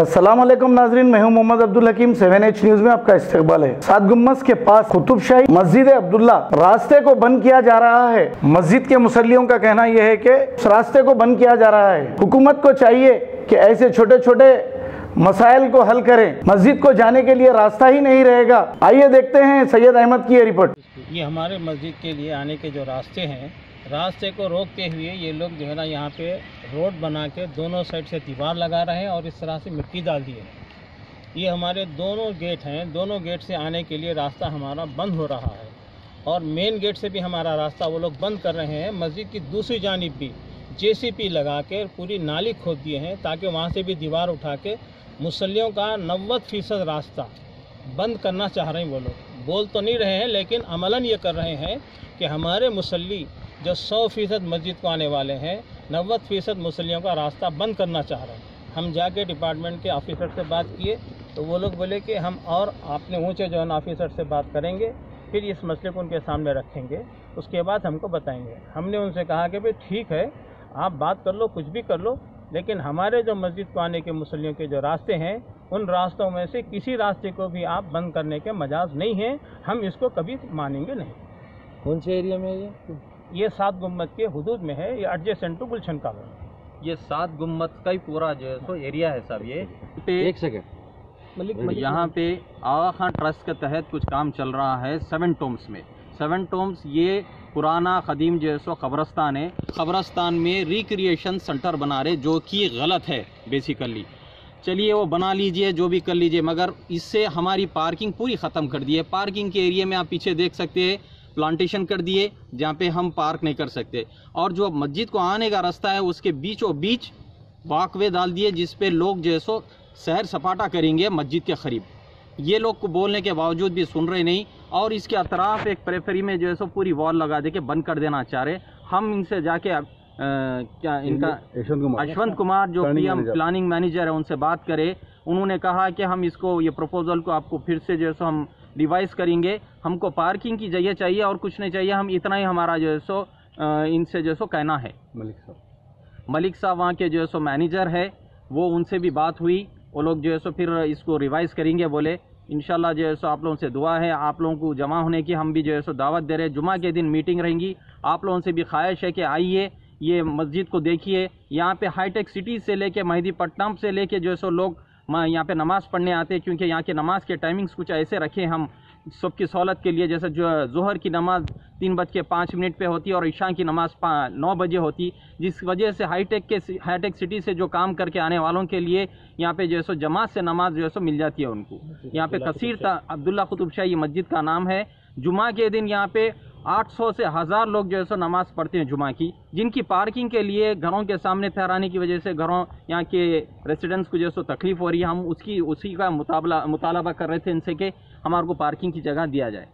अस्सलाम वालेकुम नाजरीन, मैं हूं मोहम्मद अब्दुल हकीम। 7H न्यूज में आपका इस्तकबाल है। सात गुम्बद के पास कुतुबशाही मस्जिद अब्दुल्ला रास्ते को बंद किया जा रहा है। मस्जिद के मुसल्लियों का कहना यह है कि उस रास्ते को बंद किया जा रहा है। हुकूमत को चाहिए कि ऐसे छोटे छोटे मसाइल को हल करें। मस्जिद को जाने के लिए रास्ता ही नहीं रहेगा। आइए देखते हैं सैयद अहमद की ये रिपोर्ट। ये हमारे मस्जिद के लिए आने के जो रास्ते हैं, रास्ते को रोकते हुए ये लोग जो है ना यहाँ पे रोड बना के दोनों साइड से दीवार लगा रहे हैं और इस तरह से मिट्टी डाल दी है। ये हमारे दोनों गेट हैं, दोनों गेट से आने के लिए रास्ता हमारा बंद हो रहा है और मेन गेट से भी हमारा रास्ता वो लोग बंद कर रहे हैं। मस्जिद की दूसरी जानिब भी JCP लगा के पूरी नाली खोद दिए हैं ताकि वहाँ से भी दीवार उठा के मुसल्लियों का 90% रास्ता बंद करना चाह रहे हैं। वो लोग बोल तो नहीं रहे हैं लेकिन अमलन ये कर रहे हैं कि हमारे मुसल्ली जो 100% मस्जिद को आने वाले हैं, 90% मुसल्लियों का रास्ता बंद करना चाह रहे हैं। हम जाके डिपार्टमेंट के ऑफिसर से बात किए तो वो लोग बोले कि हम और अपने ऊंचे जो है ऑफिसर से बात करेंगे, फिर इस मसले को उनके सामने रखेंगे, उसके बाद हमको बताएंगे। हमने उनसे कहा कि भाई ठीक है, आप बात कर लो, कुछ भी कर लो, लेकिन हमारे जो मस्जिद को आने के मुसल्लियों के जो रास्ते हैं, उन रास्तों में से किसी रास्ते को भी आप बंद करने के मजाज नहीं हैं। हम इसको कभी मानेंगे नहीं। कौन से एरिया में है ये सात गुम्बद के हुदूद में है। ये एडजेसेंट टू गुलशन कॉलोनी। ये सात गुम्बद का ही पूरा जो है सो एरिया है साहब। ये एक सेकेंड, यहाँ पे आगा खान ट्रस्ट के तहत कुछ काम चल रहा है 7 टोम्स में। 7 टोम्स ये पुराना क़दीम जो है सो क़ब्रस्तान है। क़ब्रस्तान में रिक्रिएशन सेंटर बना रहे जो कि गलत है बेसिकली। चलिए वो बना लीजिए, जो भी कर लीजिए, मगर इससे हमारी पार्किंग पूरी ख़त्म कर दी है। पार्किंग के एरिया में आप पीछे देख सकते हैं, प्लांटेशन कर दिए जहाँ पे हम पार्क नहीं कर सकते। और जो मस्जिद को आने का रास्ता है उसके बीचों बीच वॉकवे डाल दिए जिस पे लोग जो है सो सैर सपाटा करेंगे मस्जिद के करीब। ये लोग को बोलने के बावजूद भी सुन रहे नहीं और इसके अतराफ एक प्रेफरी में जो है सो पूरी वॉल लगा दे के बंद कर देना चाह रहे। हम इनसे जाके क्या इनका यशवंत कुमार जो PM प्लानिंग मैनेजर है उनसे बात करे। उन्होंने कहा कि हम इसको ये प्रपोजल को आपको फिर से जो है सो हम रिवाइज करेंगे। हमको पार्किंग की जगह चाहिए और कुछ नहीं चाहिए। हम इतना ही हमारा जो है सो इनसे जो है सो कहना है। मलिक साहब वहाँ के जो है सो मैनेजर है, वो उनसे भी बात हुई। वो लोग जो है सो फिर इसको रिवाइज करेंगे बोले। इंशाल्लाह जो है सो आप लोगों से दुआ है, आप लोगों को जमा होने की हम भी जो है सो दावत दे रहे हैं। जुमा के दिन मीटिंग रहेंगी। आप लोगों से भी ख्वाहिश है कि आइए, ये मस्जिद को देखिए। यहाँ पे हाईटेक सिटी से लेके मेहदीपट्टनम से लेके जो है सो लोग यहाँ पे नमाज़ पढ़ने आते हैं, क्योंकि यहाँ के नमाज के टाइमिंग्स कुछ ऐसे रखे हम सबकी सहूलत के लिए। जैसे जो ज़ोहर की नमाज़ 3:05 पे होती है और इशा की नमाज़ 9 बजे होती, जिस वजह से हाईटेक सिटी से जो काम करके आने वालों के लिए यहाँ पे जो है सो जमात से नमाज जो है सो मिल जाती है उनको। यहाँ पे कसीर अब्दुल्ला कुतुबशाही मस्जिद का नाम है। जुमा के दिन यहाँ पे 800 से 1000 लोग जो है सो नमाज़ पढ़ते हैं जुमा की, जिनकी पार्किंग के लिए घरों के सामने ठहराने की वजह से घरों यहाँ के रेसिडेंट्स को जो है सो तकलीफ़ हो रही है। हम उसी का मुतालबा कर रहे थे इनसे कि हमारे को पार्किंग की जगह दिया जाए।